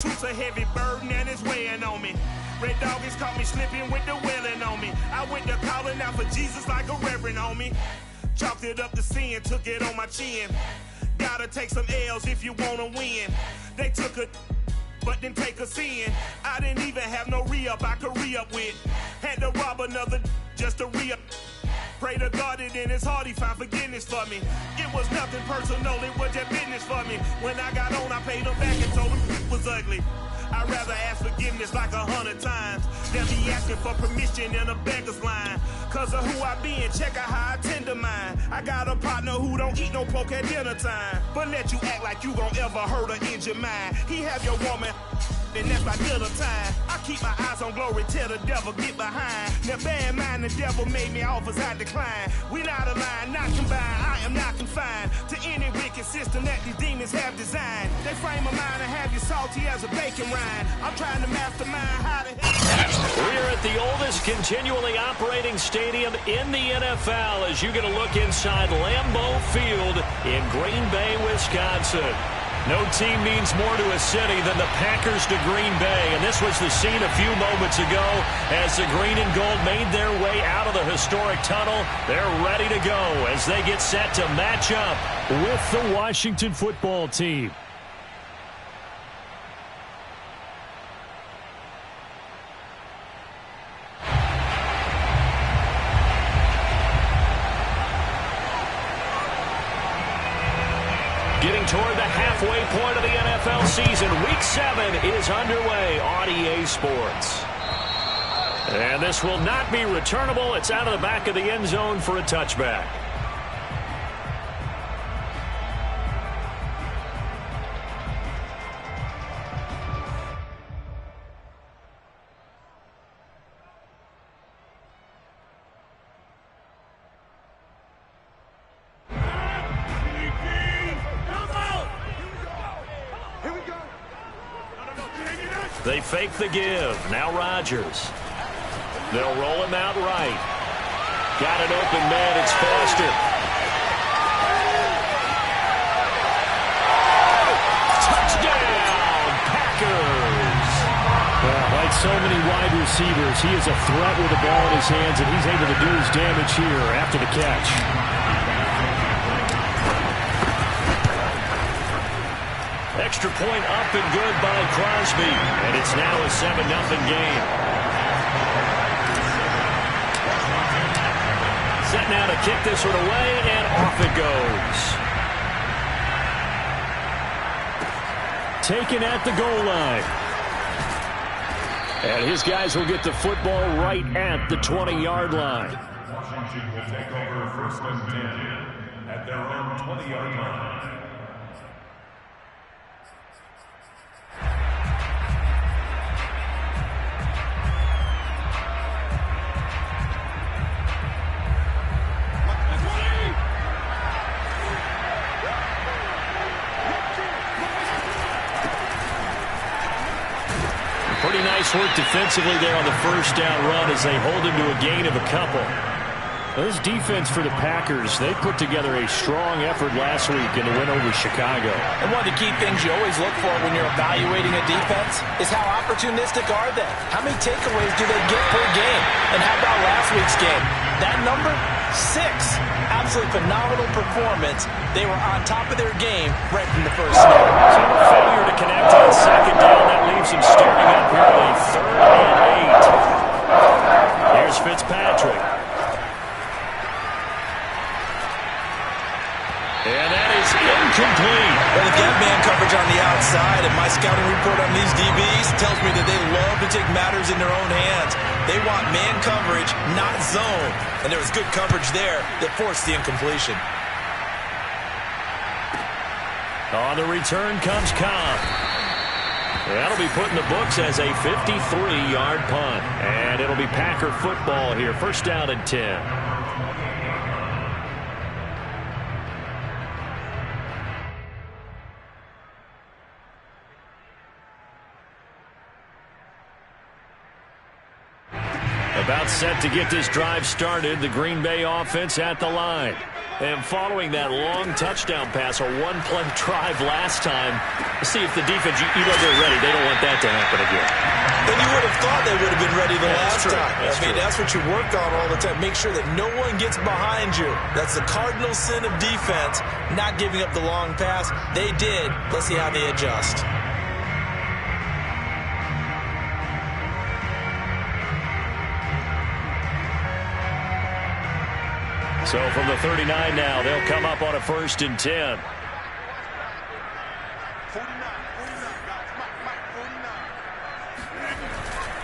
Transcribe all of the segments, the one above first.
It's a heavy burden and it's weighing on me. Red Dog has caught me slipping with the wailing on me. I went to calling out for Jesus like a reverend on me. Chalked it up to sin, took it on my chin. Gotta take some L's if you wanna win. They took a but didn't take us in. I didn't even have no re-up I could re-up with. Had to rob another just to re-up. Pray to God that in his heart he found forgiveness for me. It was nothing personal, it was just business for me. When I got on, I paid him back and told him it was ugly. I'd rather ask forgiveness like 100 times than be asking for permission in a beggar's line. Cause of who I be and check out how I tend to mine. I got a partner who don't eat no pork at dinner time, but let you act like you gon' ever hurt or injure mine. He have your woman, and that's by dinner time. I keep my eyes on glory till the devil get behind. Now bear in mind the devil made me offers I decline. We not aligned, not combined, I am not confined to any wicked system that these demons have designed. They frame a mind and have you salty as a bacon rind. I'm trying to mastermind how to We're at the oldest continually operating stadium in the NFL as you get a look inside Lambeau Field in Green Bay, Wisconsin. No team means more to a city than the Packers to Green Bay, and this was the scene a few moments ago as the green and gold made their way out of the historic tunnel. They're ready to go as they get set to match up with the Washington football team. Getting toward the halfway point of the NFL season. Week 7 is underway on EA Sports. And this will not be returnable. It's out of the back of the end zone for a touchback. They fake the give. Now Rodgers. They'll roll him out right. Got an open man. It's Foster. Touchdown, Packers. Like so many wide receivers, he is a threat with the ball in his hands, and he's able to do his damage here after the catch. Extra point up and good by Crosby. And it's now a 7-0 game. Set now to kick this one away, and off it goes. Taken at the goal line. And his guys will get the football right at the 20-yard line. Washington will take over 1st and 10 at their own 20-yard line. Pretty nice work defensively there on the first down run as they hold him to a gain of a couple. Well, this defense for the Packers, they put together a strong effort last week in the win over Chicago. And one of the key things you always look for when you're evaluating a defense is how opportunistic are they? How many takeaways do they get per game? And how about last week's game? That number? 6. Absolutely phenomenal performance. They were on top of their game right from the first snap. So a failure to connect on second down. That leaves him starting up here at a 3rd and 8. Here's Fitzpatrick. And that is incomplete. Well, they've got man coverage on the outside, and my scouting report on these DBs tells me that they love to take matters in their own hands. They want man coverage, not zone. And there was good coverage there that forced the incompletion. On the return comes Cobb. That'll be put in the books as a 53-yard punt. And it'll be Packer football here. 1st down and 10. About set to get this drive started. The Green Bay offense at the line. And following that long touchdown pass, a one-play drive last time, see if the defense, you know they're ready. They don't want that to happen again. And you would have thought they would have been ready the last time. That's what you work on all the time. Make sure that no one gets behind you. That's the cardinal sin of defense, not giving up the long pass. They did. Let's see how they adjust. So from the 39 now, they'll come up on a 1st and 10.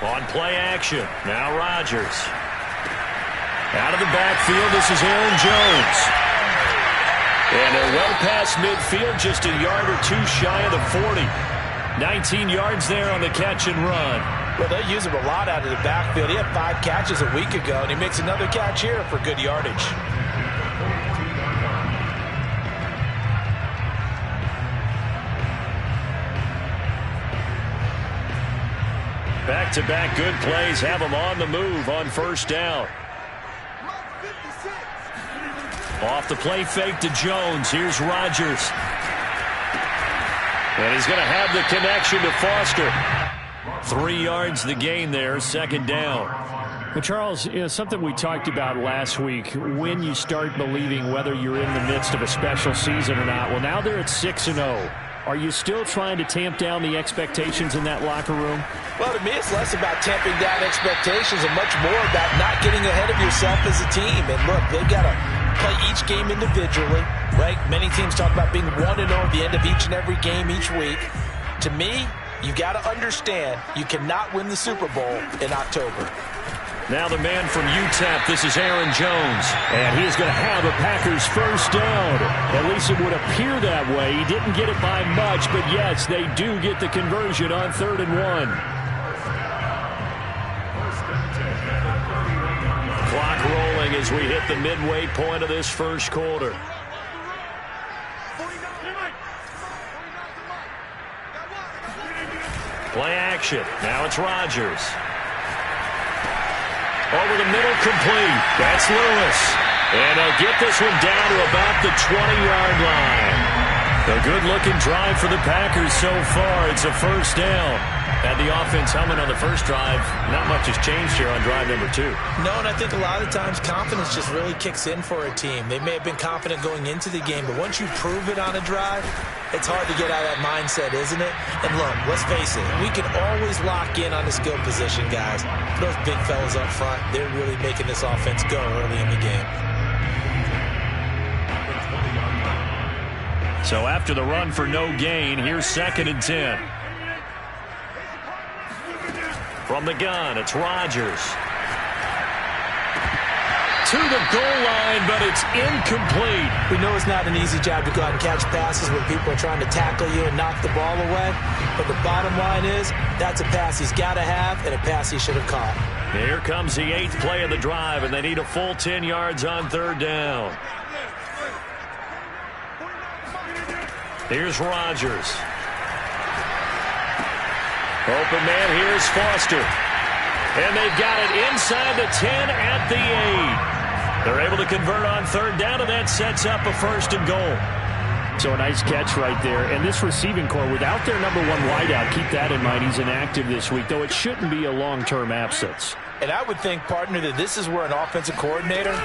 On play action, now Rodgers. Out of the backfield, this is Aaron Jones. And they're well past midfield, just a yard or two shy of the 40. 19 yards there on the catch and run. Well, they use him a lot out of the backfield. He had 5 catches a week ago, and he makes another catch here for good yardage. Back-to-back good plays have him on the move on 1st down. Off the play fake to Jones. Here's Rodgers. And he's going to have the connection to Foster. 3 yards the gain there, 2nd down. Well, Charles, something we talked about last week, when you start believing whether you're in the midst of a special season or not. Well, now they're at 6-0. Are you still trying to tamp down the expectations in that locker room? Well, to me, it's less about tamping down expectations and much more about not getting ahead of yourself as a team. And look, they've got to play each game individually, right? Many teams talk about being 1-0 at the end of each and every game each week. To me, you've got to understand you cannot win the Super Bowl in October. Now the man from UTEP, this is Aaron Jones. And he's going to have a Packers 1st down. At least it would appear that way. He didn't get it by much, but yes, they do get the conversion on 3rd and 1. Clock rolling as we hit the midway point of this 1st quarter. Play action. Now it's Rodgers. Over the middle, complete. That's Lewis. And they'll get this one down to about the 20-yard line. A good-looking drive for the Packers so far. It's a 1st down. Had the offense humming on the first drive. Not much has changed here on drive number 2. No, and I think a lot of times confidence just really kicks in for a team. They may have been confident going into the game, but once you prove it on a drive, it's hard to get out of that mindset, isn't it? And look, let's face it, we can always lock in on the skill position, guys. Those big fellas up front, they're really making this offense go early in the game. So after the run for no gain, here's 2nd and 10. From the gun, it's Rodgers. To the goal line, but it's incomplete. We know it's not an easy job to go out and catch passes when people are trying to tackle you and knock the ball away. But the bottom line is, that's a pass he's got to have and a pass he should have caught. Here comes the 8th play of the drive, and they need a full 10 yards on 3rd down. Here's Rodgers. Open man, here's Foster. And they've got it inside the 10 at the 8. They're able to convert on 3rd down, and that sets up a 1st and goal. So a nice catch right there. And this receiving core, without their number 1 wideout, keep that in mind. He's inactive this week, though it shouldn't be a long-term absence. And I would think, partner, that this is where an offensive coordinator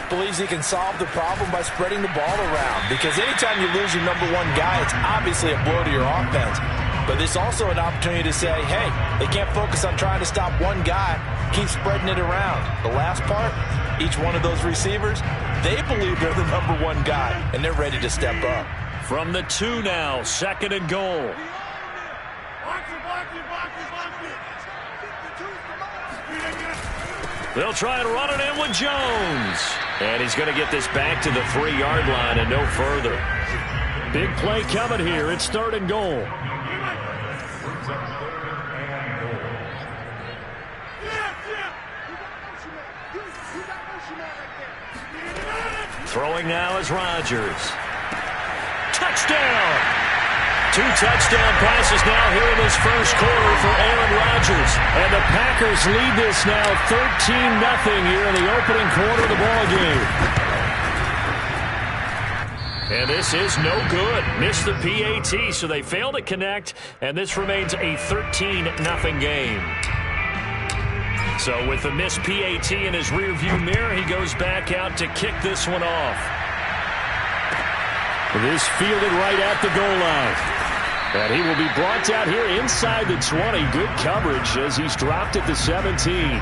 believes he can solve the problem by spreading the ball around. Because anytime you lose your number 1 guy, it's obviously a blow to your offense. But it's also an opportunity to say, hey, they can't focus on trying to stop one guy. Keep spreading it around. The last part, each one of those receivers, they believe they're the number 1 guy, and they're ready to step up. From the 2 now, 2nd and goal. They'll try and run it in with Jones. And he's going to get this back to the 3-yard line and no further. Big play coming here. It's 3rd and goal. Throwing now is Rodgers. Touchdown! 2 touchdown passes now here in this 1st quarter for Aaron Rodgers. And the Packers lead this now 13-0 here in the opening quarter of the ballgame. And this is no good. Missed the PAT, so they fail to connect, and this remains a 13-0 game. So with the missed PAT in his rearview mirror, he goes back out to kick this one off. This fielded right at the goal line. And he will be brought down here inside the 20. Good coverage as he's dropped at the 17.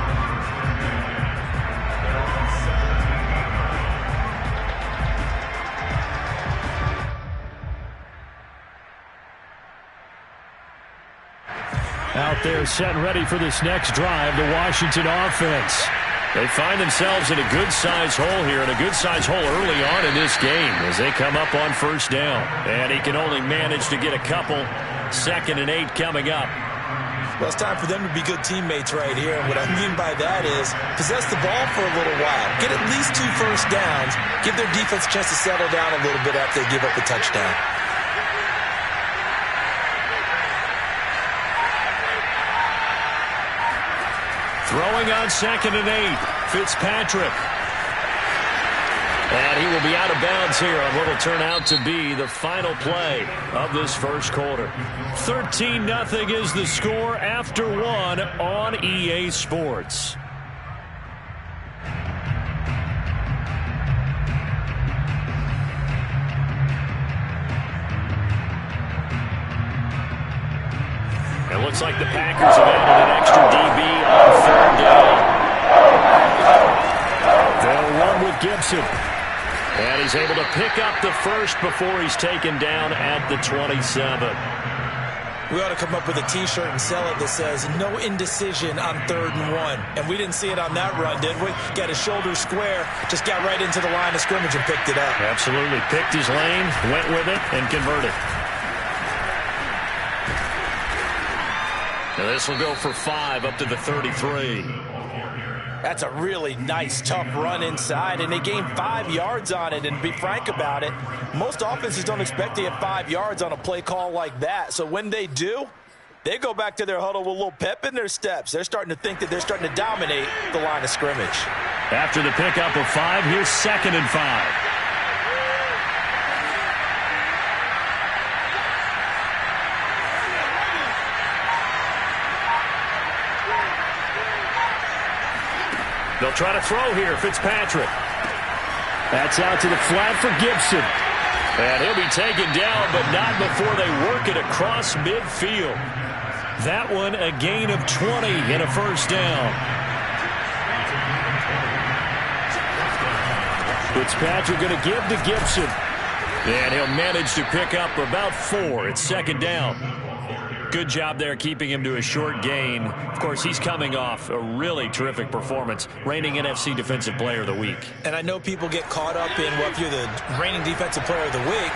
Out there set and ready for this next drive, the Washington offense. They find themselves in a good-sized hole here, and a good-sized hole early on in this game as they come up on first down. And he can only manage to get a couple. 2nd and 8 coming up. Well, it's time for them to be good teammates right here. And what I mean by that is possess the ball for a little while. Get at least 2 first downs. Give their defense a chance to settle down a little bit after they give up a touchdown. Throwing on 2nd and 8, Fitzpatrick. And he will be out of bounds here on what will turn out to be the final play of this first quarter. 13-0 is the score after 1 on EA Sports. It looks like the Packers have added an extra DB on 3rd down. They'll run with Gibson. And he's able to pick up the first before he's taken down at the 27. We ought to come up with a T-shirt and sell it that says, no indecision on 3rd and 1. And we didn't see it on that run, did we? Got his shoulder square, just got right into the line of scrimmage and picked it up. Absolutely. Picked his lane, went with it, and converted. Now this will go for 5 up to the 33. That's a really nice, tough run inside, and they gained 5 yards on it. And to be frank about it, most offenses don't expect to get 5 yards on a play call like that. So when they do, they go back to their huddle with a little pep in their steps. They're starting to think that they're starting to dominate the line of scrimmage. After the pickup of 5, here's 2nd and 5. They'll try to throw here, Fitzpatrick. That's out to the flat for Gibson. And he'll be taken down, but not before they work it across midfield. That one a gain of 20 and a first down. Fitzpatrick going to give to Gibson. And he'll manage to pick up about 4. It's 2nd down. Good job there keeping him to a short gain. Of course, he's coming off a really terrific performance, reigning NFC Defensive Player of the Week. And I know people get caught up in, well, if you're the reigning Defensive Player of the Week,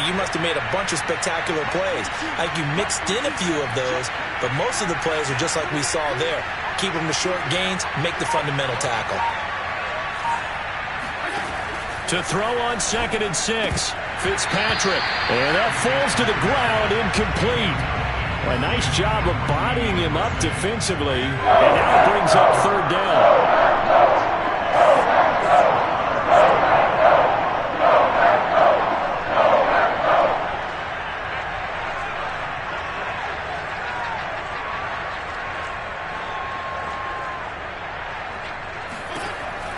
you must have made a bunch of spectacular plays. Like you mixed in a few of those, but most of the plays are just like we saw there. Keep them to short gains, make the fundamental tackle. To throw on 2nd and 6, Fitzpatrick. And that falls to the ground, incomplete. A nice job of bodying him up defensively, and now it brings up 3rd down.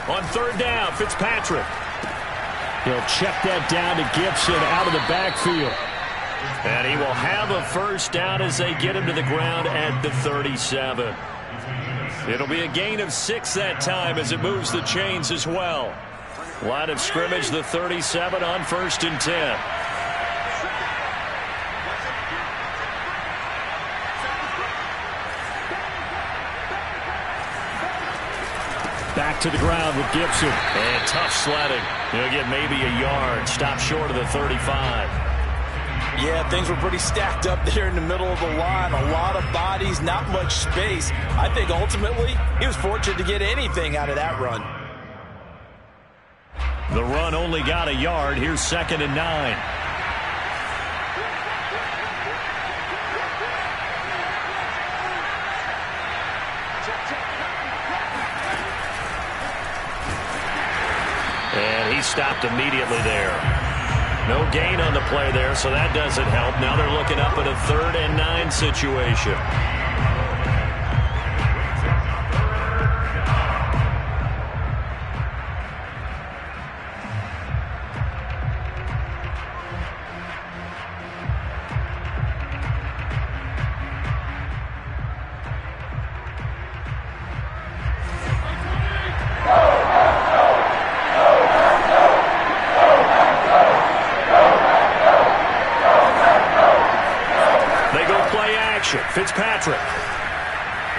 On 3rd down, Fitzpatrick. He'll check that down to Gibson out of the backfield. And he will have a first down as they get him to the ground at the 37. It'll be a gain of 6 that time as it moves the chains as well. Line of scrimmage, the 37 on 1st and 10. Back to the ground with Gibson. And tough sledding. He'll get maybe a yard. Stop short of the 35. Yeah, things were pretty stacked up there in the middle of the line. A lot of bodies, not much space. I think ultimately he was fortunate to get anything out of that run. The run only got a yard. Here's 2nd and 9. And he stopped immediately there. No gain on the play there, so that doesn't help. Now they're looking up at a 3rd and 9 situation. Fitzpatrick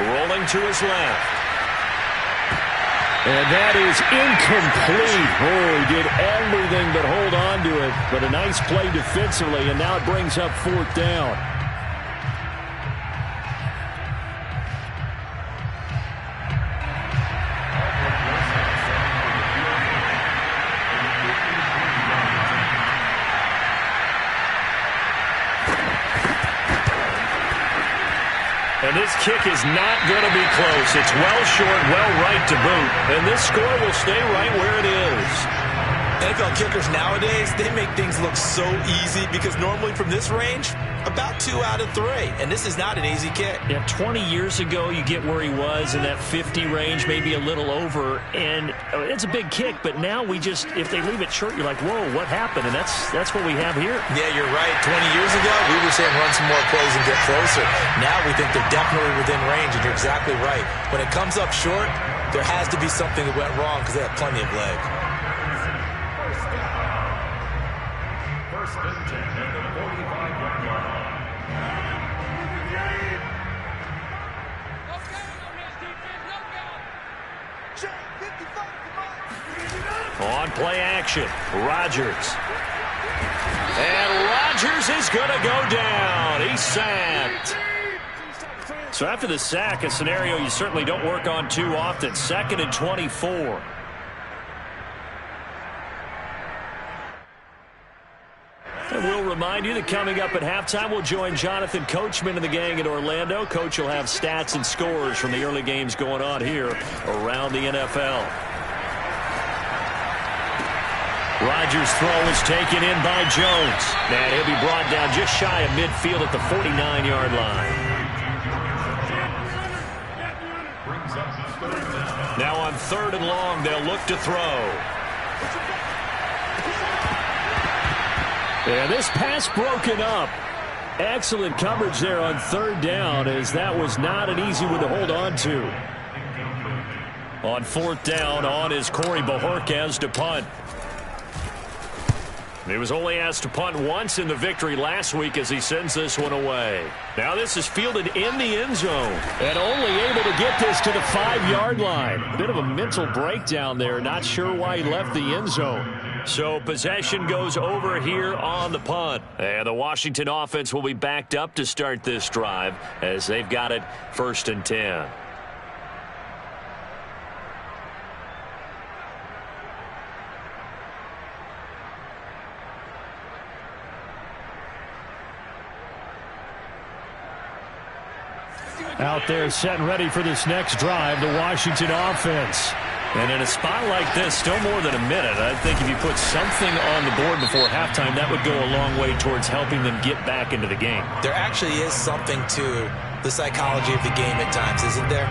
rolling to his left. And that is incomplete. Oh, he did everything but hold on to it. But a nice play defensively, and now it brings up 4th down. And this kick is not going to be close. It's well short, well right to boot. And this score will stay right where it is. NFL kickers nowadays, they make things look so easy because normally from this range, about 2 out of 3. And this is not an easy kick. Yeah, 20 years ago, you get where he was in that 50 range, maybe a little over. And it's a big kick, but now we just, if they leave it short, you're like, whoa, what happened? And that's what we have here. Yeah, you're right. 20 years ago, we were saying run some more plays and get closer. Now we think they're definitely within range, and you're exactly right. When it comes up short, there has to be something that went wrong because they have plenty of leg. First and 10 at the 45-yard line. On play action, Rodgers. And Rodgers is going to go down. He's sacked. So after the sack, a scenario you certainly don't work on too often. 2nd and 24. And we'll remind you that coming up at halftime, we'll join Jonathan Coachman and the gang in Orlando. Coach will have stats and scores from the early games going on here around the NFL. Rodgers' throw is taken in by Jones. And he'll be brought down just shy of midfield at the 49-yard line. Now on 3rd and long, they'll look to throw. And this pass broken up. Excellent coverage there on 3rd down, as that was not an easy one to hold on to. On 4th down, on is Corey Bojorquez to punt. He was only asked to punt once in the victory last week as he sends this one away. Now this is fielded in the end zone. And only able to get this to the 5-yard line. Bit of a mental breakdown there. Not sure why he left the end zone. So possession goes over here on the punt. And the Washington offense will be backed up to start this drive as they've got it 1st and 10. Out there set and ready for this next drive, the Washington offense. And in a spot like this, still more than a minute, I think if you put something on the board before halftime, that would go a long way towards helping them get back into the game. There actually is something to the psychology of the game at times, isn't there?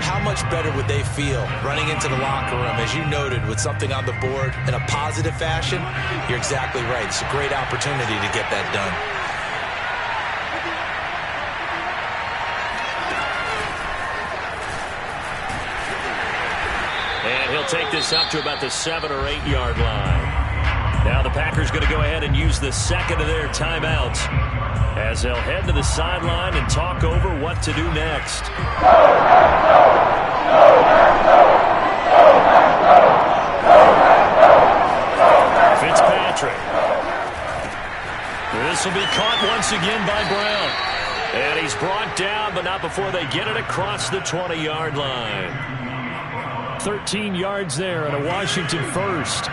How much better would they feel running into the locker room, as you noted, with something on the board in a positive fashion? You're exactly right. It's a great opportunity to get that done. And he'll take this up to about the 7 or 8 yard line. Now the Packers going to go ahead and use the second of their timeouts as they'll head to the sideline and talk over what to do next. Fitzpatrick. This will be caught once again by Brown. And he's brought down, but not before they get it across the 20-yard line. 13 yards there and a Washington first.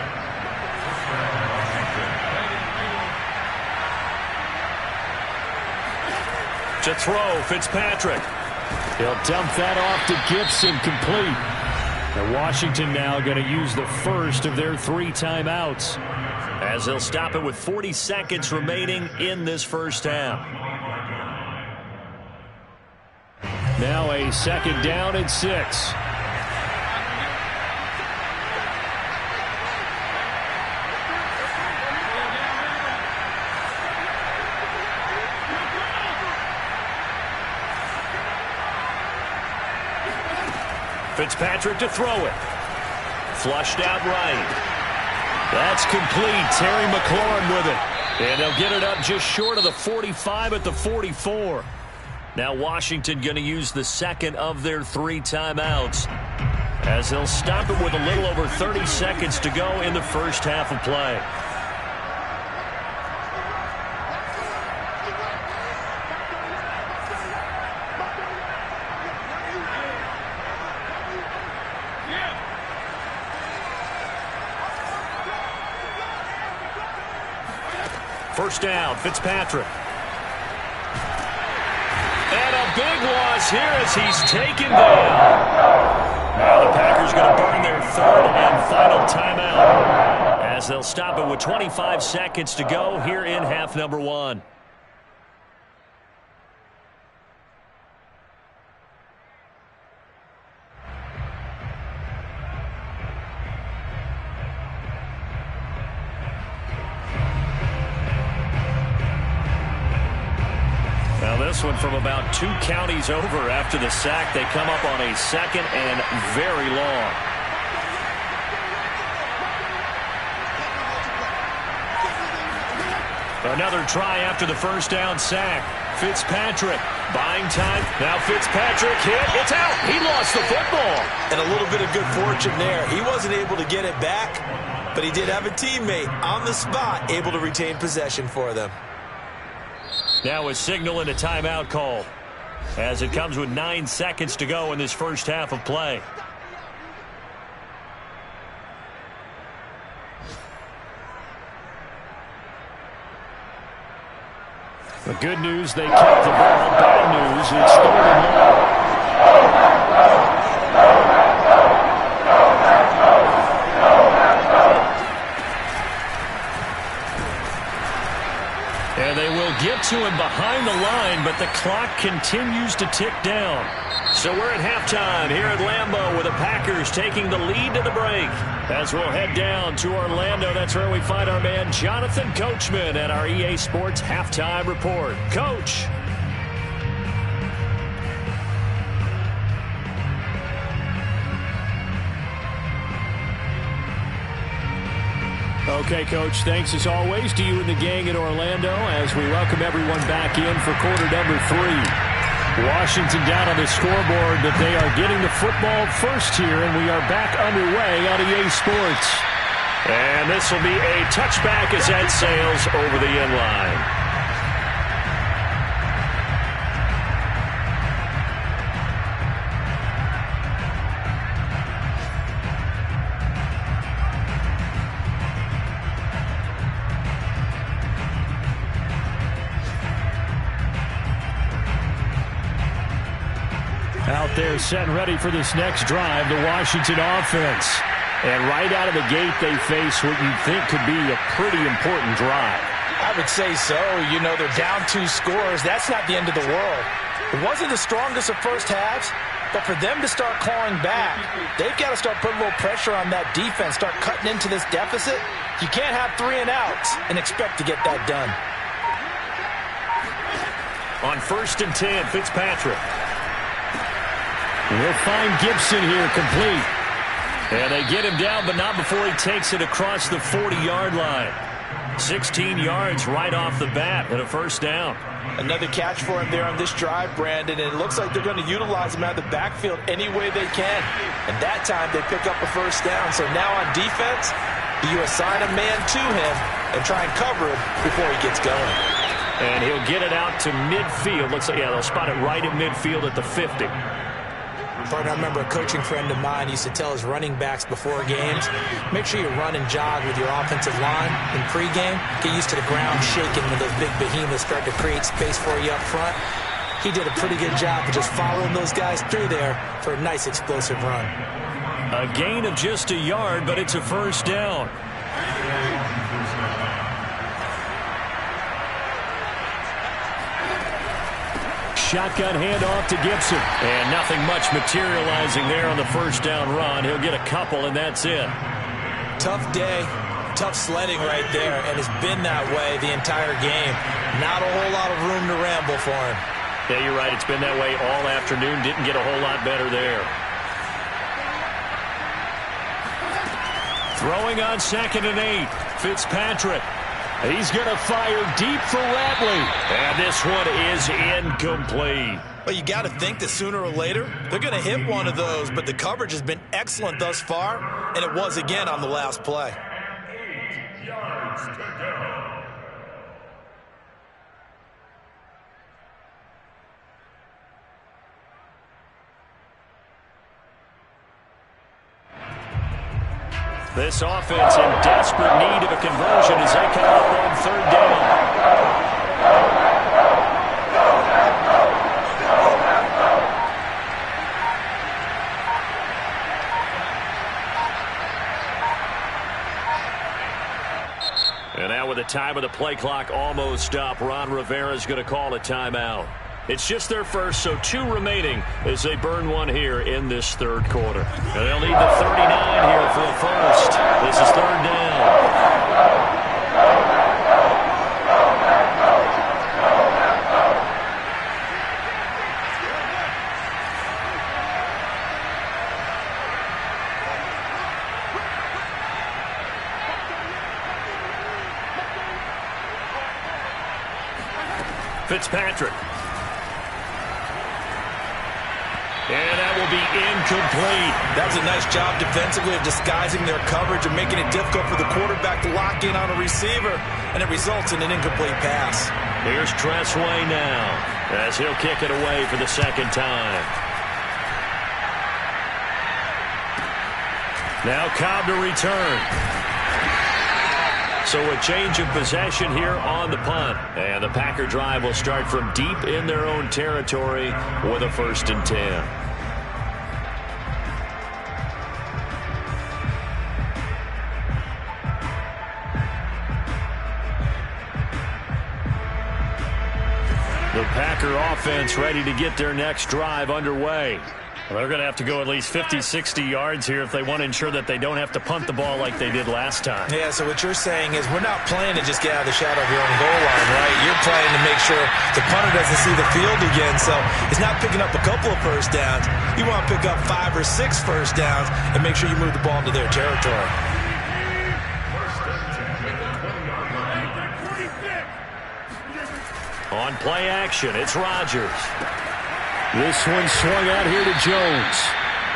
To throw, Fitzpatrick. He'll dump that off to Gibson, complete. And Washington now going to use the first of their 3 timeouts. as they'll stop it with 40 seconds remaining in this first half. Now a second down and 6. Fitzpatrick to throw it. Flushed out right. That's complete. Terry McLaurin with it. And they'll get it up just short of the 45 at the 44. Now Washington going to use the second of their 3 timeouts, as they'll stop it with a little over 30 seconds to go in the first half of play. First down, Fitzpatrick. And a big loss here as he's taken down. Now the Packers going to burn their third and final timeout, as they'll stop it with 25 seconds to go here in half number 1. This one from about 2 counties over after the sack. They come up on a second and very long. Another try after the first down sack. Fitzpatrick buying time. Now Fitzpatrick hit. It's out. He lost the football. And a little bit of good fortune there. He wasn't able to get it back, but he did have a teammate on the spot able to retain possession for them. Now a signal and a timeout call, as it comes with 9 seconds to go in this first half of play. The good news, they kept the ball. Bad news, it's 3rd and long. And they will get to him behind the line, but the clock continues to tick down. So we're at halftime here at Lambeau with the Packers taking the lead to the break. As we'll head down to Orlando, that's where we find our man Jonathan Coachman at our EA Sports Halftime Report. Coach. Okay, Coach, thanks as always to you and the gang in Orlando as we welcome everyone back in for quarter number 3. Washington down on the scoreboard, but they are getting the football first here, and we are back underway on EA Sports. And this will be a touchback as that sails over the end line. Out there set and ready for this next drive, the Washington offense. And right out of the gate, they face what you think could be a pretty important drive. I would say so. You know, they're down 2 scores. That's not the end of the world. It wasn't the strongest of first halves, but for them to start clawing back, they've got to start putting a little pressure on that defense, start cutting into this deficit. You can't have 3 and outs and expect to get that done. On 1st and 10, Fitzpatrick. We'll find Gibson here complete. And they get him down, but not before he takes it across the 40-yard line. 16 yards right off the bat and a first down. Another catch for him there on this drive, Brandon, and it looks like they're going to utilize him out of the backfield any way they can. And that time they pick up a first down. So now on defense, you assign a man to him and try and cover him before he gets going. And he'll get it out to midfield. Looks like, yeah, they'll spot it right at midfield at the 50. I remember a coaching friend of mine used to tell his running backs before games, make sure you run and jog with your offensive line in pregame. Get used to the ground shaking when those big behemoths start to create space for you up front. He did a pretty good job of just following those guys through there for a nice explosive run. A gain of just a yard, but it's a first down. shotgun handoff to Gibson. And nothing much materializing there on the first down run. He'll get a couple, and that's it. Tough day, tough sledding right there, and it's been that way the entire game. Not a whole lot of room to ramble for him. Yeah, you're right. It's been that way all afternoon. Didn't get a whole lot better there. Throwing on 2nd and 8. Fitzpatrick. He's going to fire deep for Ratley. And this one is incomplete. Well, you got to think that sooner or later they're going to hit one of those, but the coverage has been excellent thus far, and it was again on the last play. 8 yards to go. This offense in desperate need of a conversion as they come up on 3rd down. And now with the time of the play clock almost up, Ron Rivera is going to call a timeout. It's just their first, so 2 remaining as they burn one here in this 3rd quarter. And they'll need the 39 here for the first. This is 3rd down. Fitzpatrick. And that will be incomplete. That was a nice job defensively of disguising their coverage and making it difficult for the quarterback to lock in on a receiver, and it results in an incomplete pass. Here's Tressway now as he'll kick it away for the 2nd time. Now Cobb to return. So a change of possession here on the punt. And the Packer drive will start from deep in their own territory with a 1st and 10. The Packer offense ready to get their next drive underway. Well, they're going to have to go at least 50, 60 yards here if they want to ensure that they don't have to punt the ball like they did last time. Yeah, so what you're saying is we're not playing to just get out of the shadow of your own goal line, right? You're playing to make sure the punter doesn't see the field again, so it's not picking up a couple of first downs. You want to pick up 5 or 6 first downs and make sure you move the ball into their territory. On play action, it's Rodgers. This one swung out here to Jones.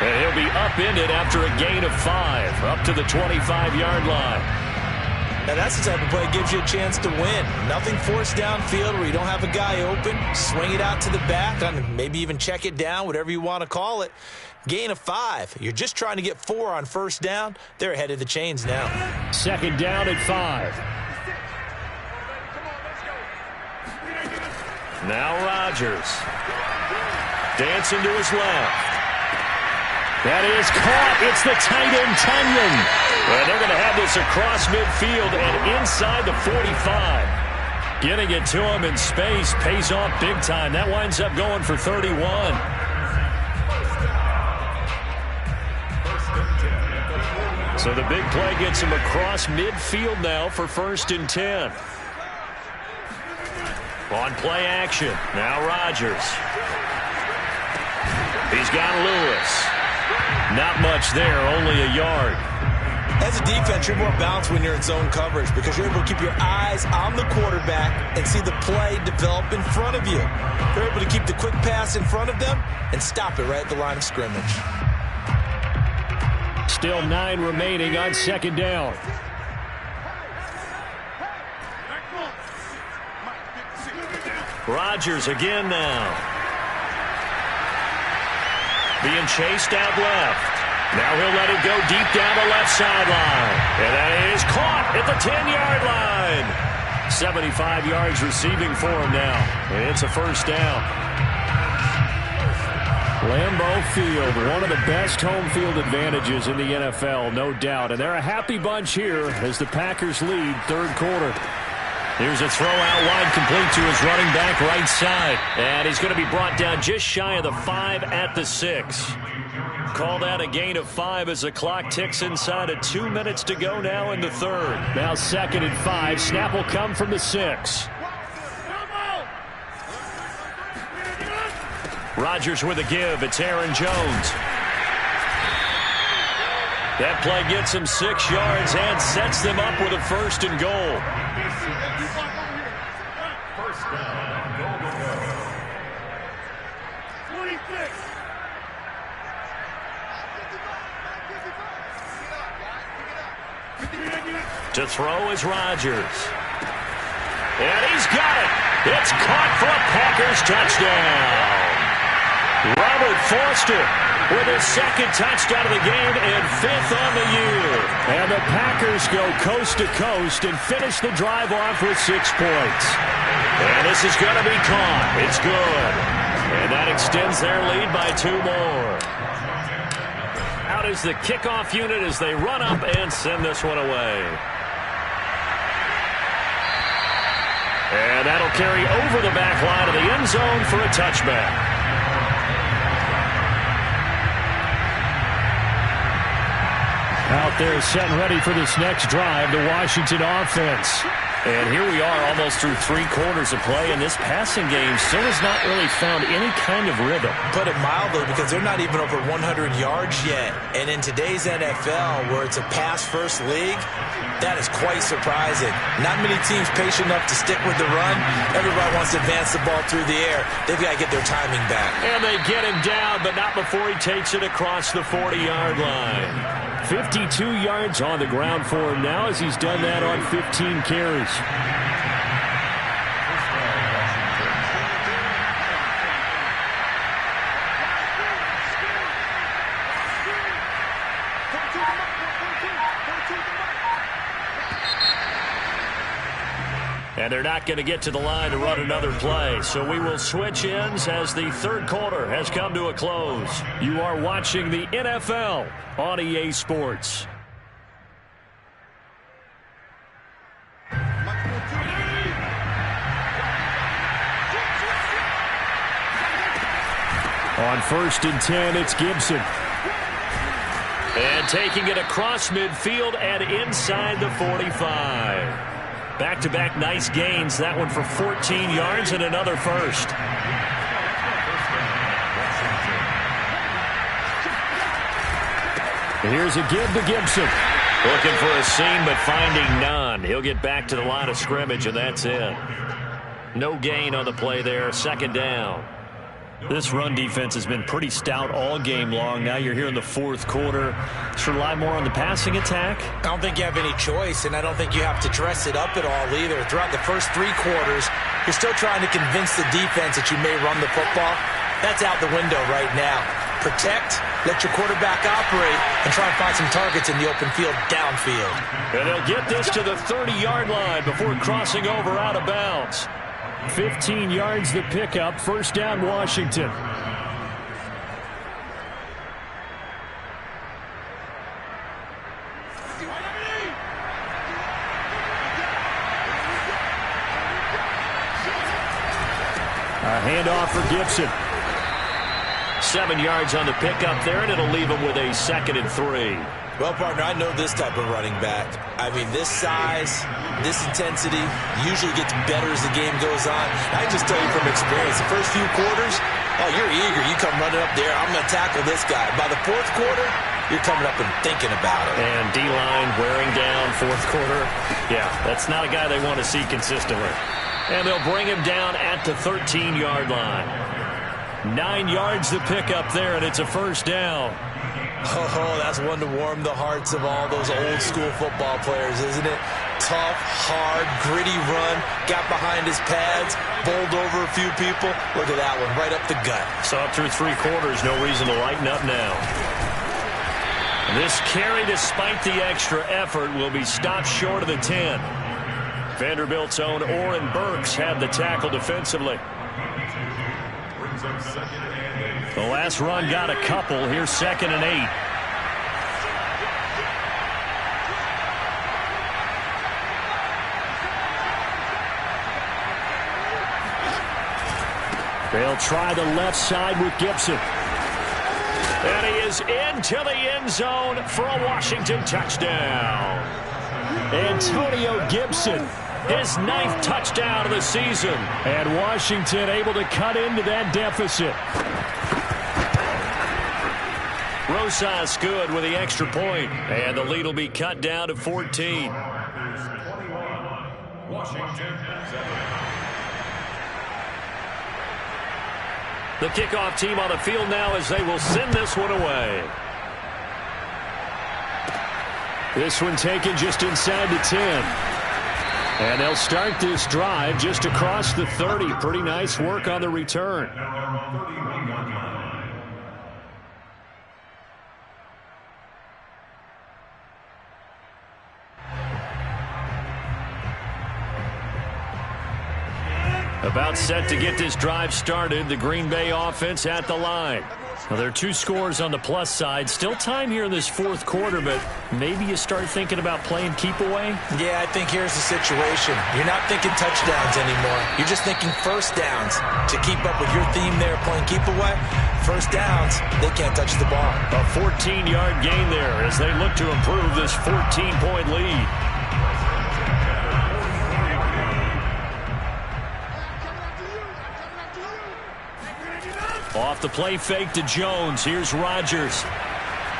And he'll be upended after a gain of 5, up to the 25-yard line. Now that's the type of play that gives you a chance to win. Nothing forced downfield where you don't have a guy open. Swing it out to the back, and maybe even check it down, whatever you want to call it. Gain of 5. You're just trying to get 4 on first down. They're ahead of the chains now. 2nd down at 5. Now Rodgers. Dancing to his left. That is caught. It's the tight end, Tunyon. Well, they're going to have this across midfield and inside the 45. Getting it to him in space pays off big time. That winds up going for 31. So the big play gets him across midfield now for 1st and 10. On play action. Now Rodgers. He's got Lewis. Not much there, only a yard. As a defense, you're more balanced when you're in zone coverage because you're able to keep your eyes on the quarterback and see the play develop in front of you. You're able to keep the quick pass in front of them and stop it right at the line of scrimmage. Still 9 remaining on 2nd down. Rodgers again now. Being chased out left. Now he'll let it go deep down the left sideline. And that is caught at the 10-yard line. 75 yards receiving for him now. And it's a 1st down. Lambeau Field, one of the best home field advantages in the NFL, no doubt. And they're a happy bunch here as the Packers lead 3rd quarter. Here's a throw out wide, complete to his running back right side. And he's going to be brought down just shy of the 5 at the 6. Call that a gain of 5 as the clock ticks inside of 2 minutes to go now in the third. Now 2nd and 5. Snap will come from the 6. Rodgers with a give. It's Aaron Jones. That play gets him 6 yards and sets them up with a 1st and goal. First down, go. To throw is Rodgers. And he's got it. It's caught for a Packers touchdown. Robert Foster with his 2nd touchdown of the game and 5th on the year. And the Packers go coast to coast and finish the drive off with 6 points. And this is going to be caught. It's good. And that extends their lead by 2 more. Out is the kickoff unit as they run up and send this one away. And that'll carry over the back line of the end zone for a touchback. Out there set and ready for this next drive, the Washington offense. And here we are almost through 3 quarters of play, and this passing game still has not really found any kind of rhythm. Put it mildly, because they're not even over 100 yards yet. And in today's NFL, where it's a pass-first league, that is quite surprising. Not many teams patient enough to stick with the run. Everybody wants to advance the ball through the air. They've got to get their timing back. And they get him down, but not before he takes it across the 40-yard line. 52 yards on the ground for him now as he's done that on 15 carries. And they're not going to get to the line to run another play. So we will switch ends as the 3rd quarter has come to a close. You are watching the NFL on EA Sports. On 1st and 10, it's Gibson. And taking it across midfield and inside the 45. Back-to-back nice gains. That one for 14 yards and another 1st. Here's a give to Gibson. Looking for a seam, but finding none. He'll get back to the line of scrimmage, and that's it. No gain on the play there. 2nd down. This run defense has been pretty stout all game long. Now you're here in the 4th quarter. Should rely more on the passing attack? I don't think you have any choice, and I don't think you have to dress it up at all either. Throughout the first 3 quarters, you're still trying to convince the defense that you may run the football. That's out the window right now. Protect, let your quarterback operate, and try and find some targets in the open field downfield. And they'll get this to the 30-yard line before crossing over out of bounds. 15 yards the pickup. 1st down, Washington. A handoff for Gibson. 7 yards on the pickup there, and it'll leave him with a 2nd and 3. Well, partner, I know this type of running back. I mean, this size, this intensity usually gets better as the game goes on. I can just tell you from experience, the first few quarters, oh, you're eager. You come running up there, I'm going to tackle this guy. By the 4th quarter, you're coming up and thinking about it. And D-line wearing down 4th quarter. Yeah, that's not a guy they want to see consistently. And they'll bring him down at the 13-yard line. 9 yards to pick up there, and it's a 1st down. Oh, that's one to warm the hearts of all those old-school football players, isn't it? Tough, hard, gritty run, got behind his pads, bowled over a few people. Look at that one, right up the gut. So up through 3 quarters, no reason to lighten up now. This carry, despite the extra effort, will be stopped short of the 10. Vanderbilt's own Oren Burks had the tackle defensively. The last run got a couple. Here's 2nd and 8. They'll try the left side with Gibson. And he is into the end zone for a Washington touchdown. Antonio Gibson, his 9th touchdown of the season. And Washington able to cut into that deficit. Rosas good with the extra point. And the lead will be cut down to 14. Washington 7. The kickoff team on the field now as they will send this one away. This one taken just inside the 10. And they'll start this drive just across the 30. Pretty nice work on the return. About set to get this drive started. The Green Bay offense at the line. Well, there are 2 scores on the plus side. Still time here in this 4th quarter, but maybe you start thinking about playing keep away? Yeah, I think here's the situation. You're not thinking touchdowns anymore. You're just thinking first downs. To keep up with your theme there, playing keep away, first downs, they can't touch the ball. A 14-yard gain there as they look to improve this 14-point lead. Off the play fake to Jones. Here's Rodgers.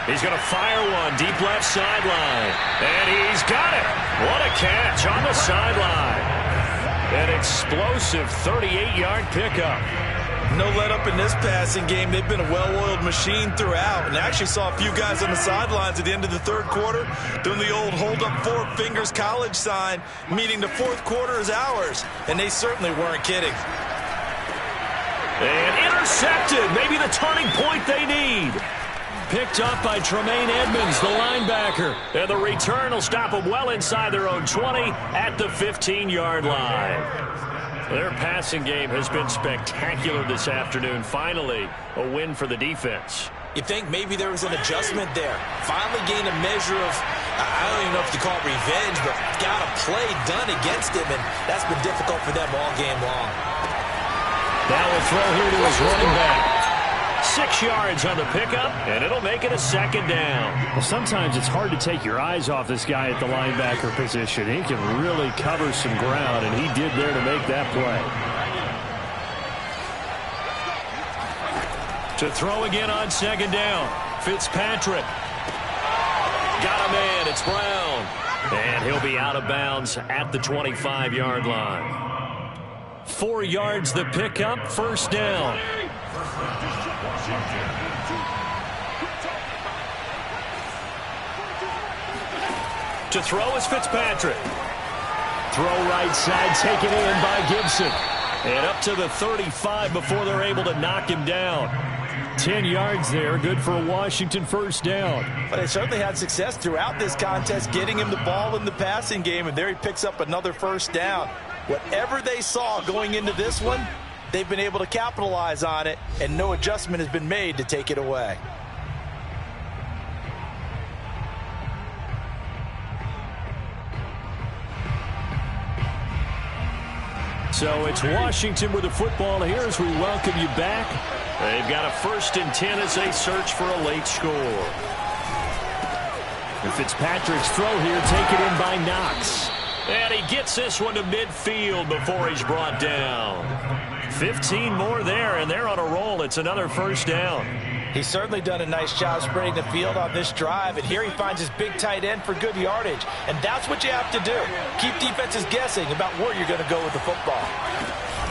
He's going to fire one deep left sideline. And he's got it. What a catch on the sideline. An explosive 38-yard pickup. No let up in this passing game. They've been a well-oiled machine throughout. And I actually saw a few guys on the sidelines at the end of the 3rd quarter doing the old hold up 4 fingers college sign, meaning the 4th quarter is ours. And they certainly weren't kidding. And intercepted. Maybe the turning point they need. Picked up by Tremaine Edmonds, the linebacker. And the return will stop them well inside their own 20 at the 15-yard line. Their passing game has been spectacular this afternoon. Finally, a win for the defense. You think maybe there was an adjustment there. Finally gained a measure of, I don't even know if you call it revenge, but got a play done against him, and that's been difficult for them all game long. Now we'll throw here to his running back. 6 yards on the pickup, and it'll make it a 2nd down. Well, sometimes it's hard to take your eyes off this guy at the linebacker position. He can really cover some ground, and he did there to make that play. To throw again on 2nd down. Fitzpatrick. Got a man. It's Brown. And he'll be out of bounds at the 25-yard line. 4 yards the pickup, 1st down. To throw is Fitzpatrick. Throw right side, taken in by Gibson. And up to the 35 before they're able to knock him down. 10 yards there, good for a Washington 1st down. But they certainly had success throughout this contest, getting him the ball in the passing game, and there he picks up another 1st down. Whatever they saw going into this one, they've been able to capitalize on it, and no adjustment has been made to take it away. So it's Washington with the football here as we welcome you back. They've got a 1st and 10 as they search for a late score. And Fitzpatrick's throw here taken in by Knox. And he gets this one to midfield before he's brought down. 15 more there, and they're on a roll. It's another 1st down. He's certainly done a nice job spreading the field on this drive, and here he finds his big tight end for good yardage. And that's what you have to do. Keep defenses guessing about where you're going to go with the football.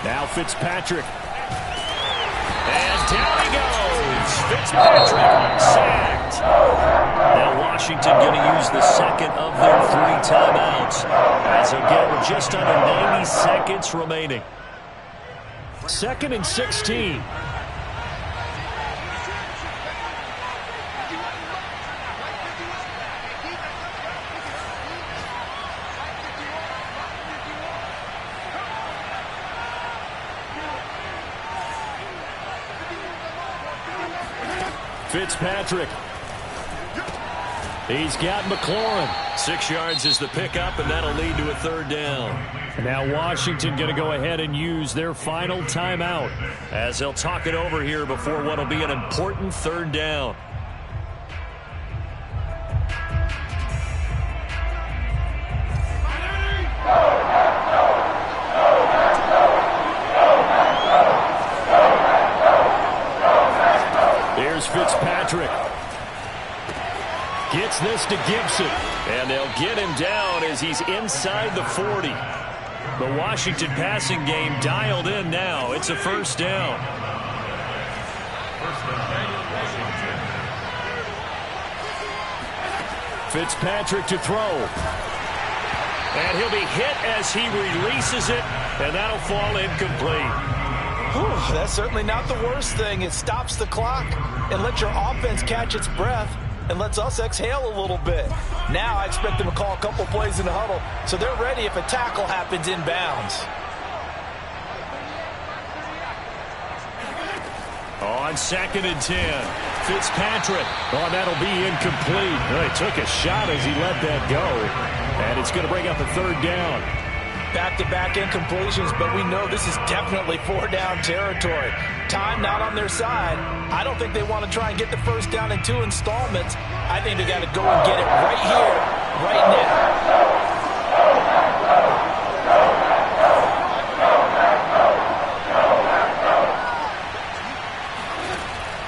Now Fitzpatrick. And down he goes. Fitzpatrick sacked. Now Washington going to use the 2nd of their 3 timeouts. As again, with just under 90 seconds remaining. 2nd and 16. Fitzpatrick. He's got McLaurin. 6 yards is the pickup, and that'll lead to a third down. And now Washington going to go ahead and use their final timeout as they'll talk it over here before what will be an important third down. Here's Fitzpatrick. Gets this to Gibson. And they'll get him down as he's inside the 40. The Washington passing game dialed in now. It's a first down. Fitzpatrick to throw. And he'll be hit as he releases it, and that'll fall incomplete. Whew, that's certainly not the worst thing. It stops the clock and lets your offense catch its breath and lets us exhale a little bit. Now I expect them to call a couple plays in the huddle so they're ready if a tackle happens inbounds. On 2nd and 10, Fitzpatrick. Oh, that'll be incomplete. He took a shot as he let that go. And it's going to bring up a third down. Back-to-back incompletions, but we know this is definitely 4-down territory. Time not on their side. I don't think they want to try and get the first down in 2 installments. I think they got to go and get it right here, right now.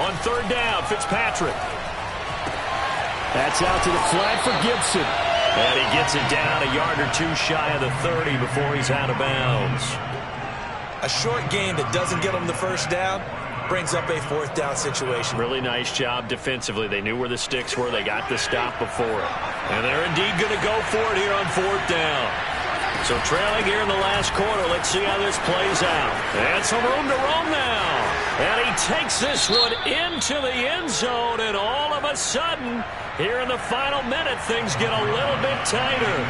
On 3rd down, Fitzpatrick. That's out to the flat for Gibson. And he gets it down a yard or 2 shy of the 30 before he's out of bounds. A short game that doesn't get them the first down brings up a 4th down situation. Really nice job defensively. They knew where the sticks were. They got the stop before it. And they're indeed going to go for it here on 4th down. So trailing here in the last quarter. Let's see how this plays out. And some room to roam now. And he takes this one into the end zone. And all of a sudden, here in the final minute, things get a little bit tighter.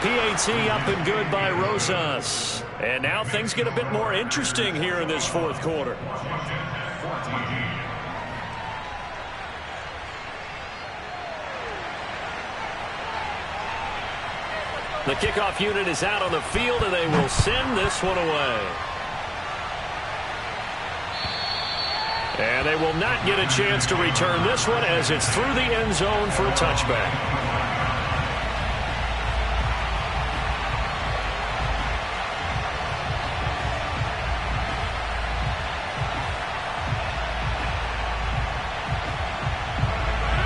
PAT up and good by Rosas. And now things get a bit more interesting here in this 4th quarter. The kickoff unit is out on the field, and they will send this one away. And they will not get a chance to return this one as it's through the end zone for a touchback.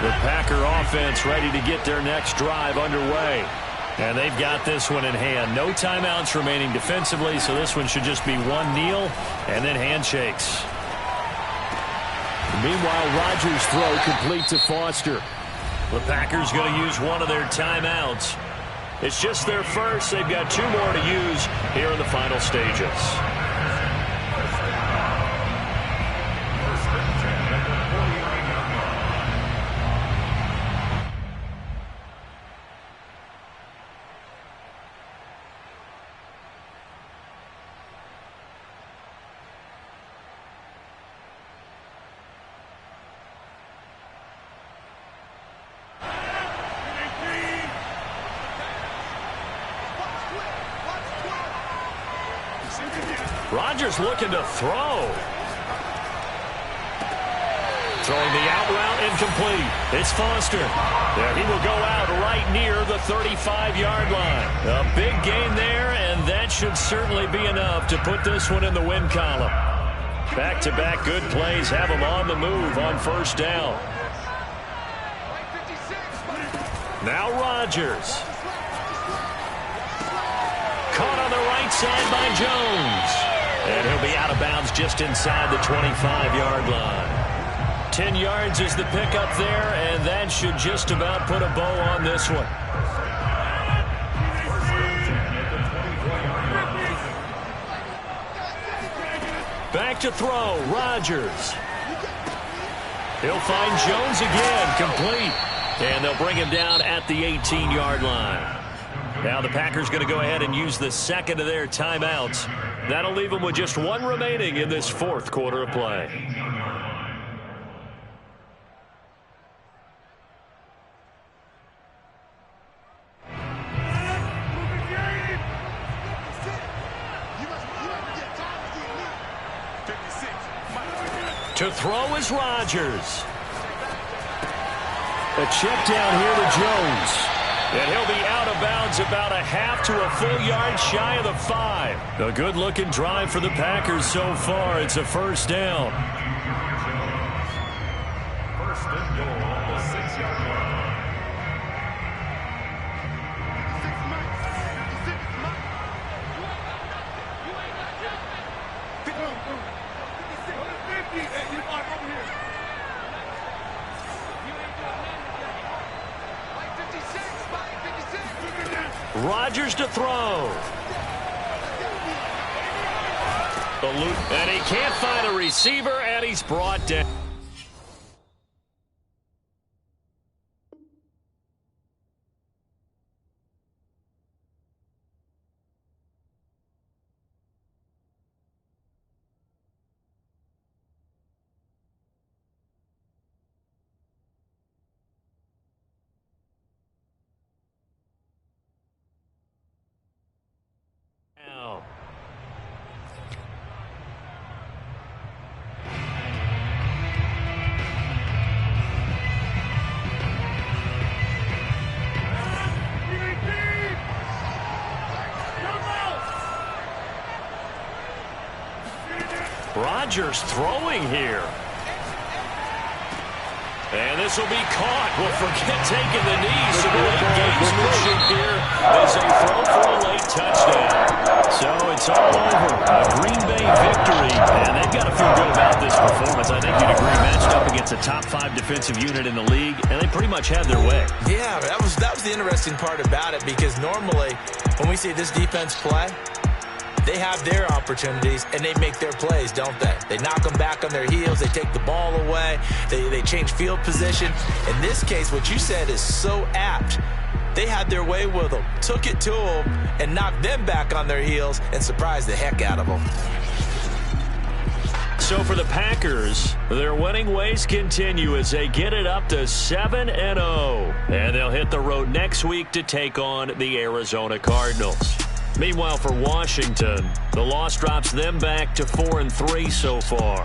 The Packer offense ready to get their next drive underway. And they've got this one in hand. No timeouts remaining defensively, so this one should just be one kneel and then handshakes. Meanwhile, Rodgers' throw complete to Foster. The Packers going to use one of their timeouts. It's just their first. They've got 2 more to use here in the final stages. Rodgers looking to throw. Throwing the out route incomplete. It's Foster. There he will go out right near the 35-yard line. A big gain there, and that should certainly be enough to put this one in the win column. Back-to-back good plays have him on the move on 1st down. Now Rodgers. Caught on the right side by Jones. And he'll be out of bounds just inside the 25-yard line. 10 yards is the pickup there, and that should just about put a bow on this one. Back to throw, Rodgers. He'll find Jones again, complete. And they'll bring him down at the 18-yard line. Now the Packers going to go ahead and use the 2nd of their timeouts That'll leave them with just one remaining in this fourth quarter of play. To throw is Rodgers. A check down here to Jones. And he'll be out of bounds about a half to a full yard shy of the 5. A good-looking drive for the Packers so far. It's a first down. First and goal on the 6-yard line. Rodgers to throw. And he can't find a receiver, and he's brought down. Rodgers throwing here. And this will be caught. Well, forget taking the knee. So the late gamesmanship here is a throw for a late touchdown. So it's all over. A Green Bay victory. And they've got to feel good about this performance. I think you'd agree, matched up against a top 5 defensive unit in the league, and they pretty much had their way. Yeah, that was the interesting part about it, because normally when we see this defense play, they have their opportunities, and they make their plays, don't they? They knock them back on their heels. They take the ball away. They change field position. In this case, what you said is so apt. They had their way with them, took it to them, and knocked them back on their heels and surprised the heck out of them. So for the Packers, their winning ways continue as they get it up to 7-0. And they'll hit the road next week to take on the Arizona Cardinals. Meanwhile, for Washington, the loss drops them back to 4-3 so far.